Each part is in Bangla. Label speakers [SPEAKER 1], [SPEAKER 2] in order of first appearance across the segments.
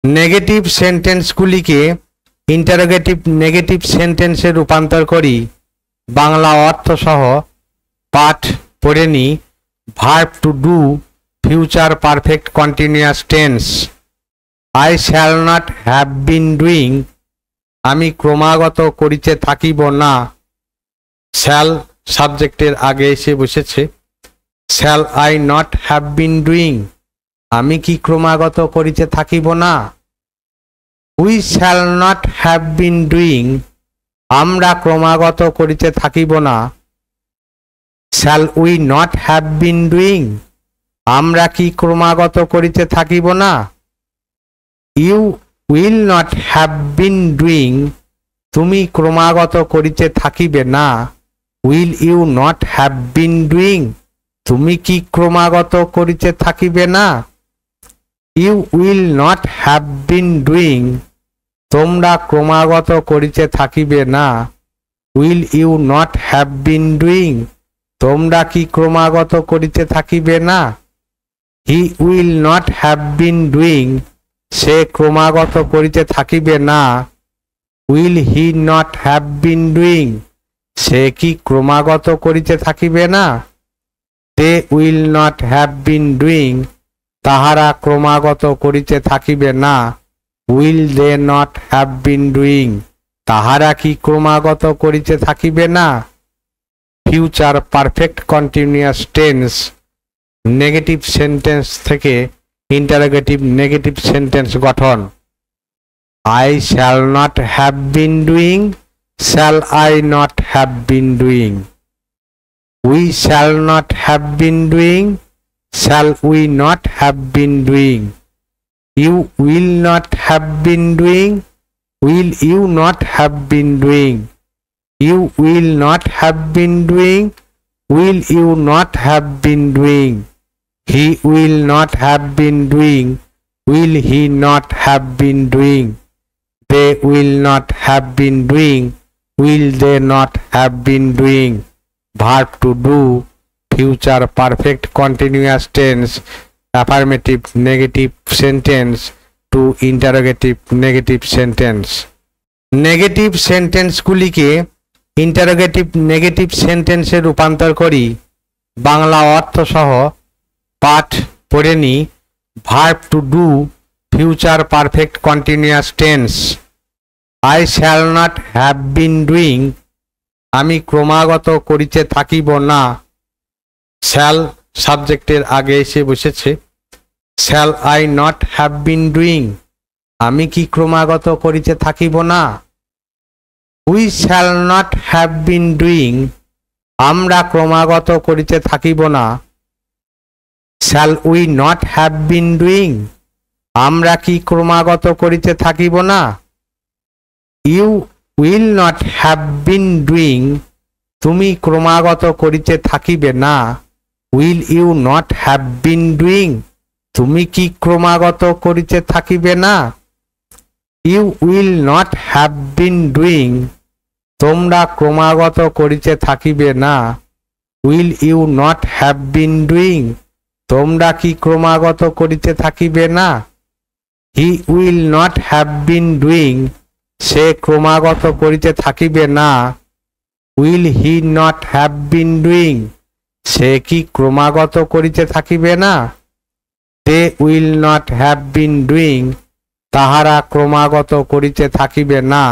[SPEAKER 1] নেগেটিভ সেন্টেন্সগুলিকে ইন্টারোগেটিভ নেগেটিভ সেন্টেন্সে রূপান্তর করি। বাংলা অর্থ সহ পাঠ পড়ে নি। Verb to do future perfect continuous tense. I shall not have been doing, আমি ক্রমাগত করিতে থাকিব না। শ্যাল সাবজেক্টের আগে এসে বসেছে। Shall I not have been doing, আমি কি ক্রমাগত করিতে থাকিব না। We shall not have been doing, আমরা ক্রমাগত করিতে থাকিব না। Shall we not have been doing, আমরা কি ক্রমাগত করিতে থাকিব না। You will not have been doing, তুমি ক্রমাগত করিতে থাকিবে না। Will you not have been doing, তুমি কি ক্রমাগত করিতে থাকিবে না। You will not have been doing, তোমরা ক্রমাগত করিতে থাকিবে না। Will you not have been doing, তোমরা কি ক্রমাগত করিতে থাকিবে না। He will not have been doing, সে ক্রমাগত করিতে থাকিবে না। Will he not have been doing, সে কি ক্রমাগত করিতে থাকিবে না। They will not have been doing, তাহারা ক্রমাগত করিতে থাকিবে না। Will they not have been doing, তাহারা কি ক্রমাগত করিতে থাকিবে না। Future perfect continuous tense negative sentence থেকে ইন্টারোগেটিভ নেগেটিভ সেন্টেন্স গঠন। I shall not have been doing, shall I not have been doing. We shall not have been doing, shall we not have been doing. You will not have been doing, will you not have been doing. You will not have been doing, will you not have been doing. He will not have been doing, will he not have been doing. They will not have been doing, will they not have been doing. Verb to do future perfect continuous tense affirmative negative sentence to interrogative negative sentence. Negative সেন্টেন্সগুলিকে ইন্টারোগেটিভ নেগেটিভ সেন্টেন্সে রূপান্তর করি। বাংলা অর্থ সহ পাঠ পড়ে নি। Verb to do future perfect continuous tense. I shall not have been doing, আমি ক্রমাগত করিতে থাকিব না। শ্যাল সাবজেক্টের আগে এসে বসেছে। Shall I not have been doing, আমি কি ক্রমাগত করিতে থাকিব না। We shall not have been doing, আমরা ক্রমাগত করিতে থাকিব না। Shall we not have been doing, আমরা কি ক্রমাগত করিতে থাকিব না। You will not have been doing, তুমি ক্রমাগত করিতে থাকিবে না। Will you not have been doing, তুমি কি ক্রমাগত করিতে থাকিবে না। You will not have been doing, তোমরা ক্রমাগত করিতে থাকিবে না। Will you not have been doing, তোমরা কি ক্রমাগত করিতে থাকিবে না। He will not have been doing, সে ক্রমাগত করিতে থাকিবে না। Will he not have been doing, সে কি ক্রমাগত করিতে থাকিবে না। They will not have been doing, তাহারা ক্রমাগত করিতে থাকিবে না।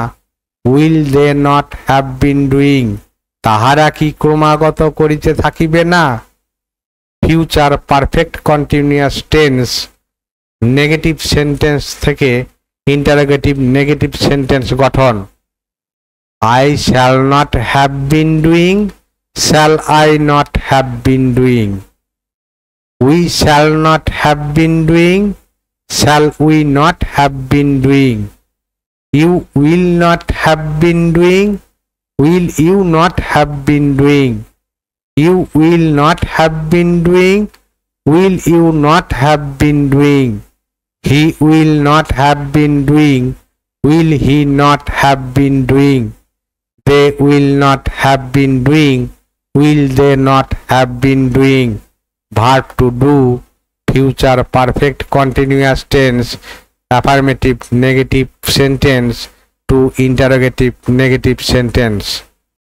[SPEAKER 1] Will they not have been doing, তাহারা কি ক্রমাগত করিতে থাকিবে না। Future perfect continuous tense negative sentence থেকে ইন্টারোগেটিভ নেগেটিভ সেন্টেন্স গঠন। I shall not have been doing, shall I not have been doing. We shall not have been doing, shall we not have been doing. You will not have been doing, will you not have been doing. You will not have been doing, will you not have been doing. He will not have been doing, will he not have been doing. They will not have been doing, will they not have been doing. Verb to do future perfect continuous tense affirmative negative sentence to interrogative negative sentence.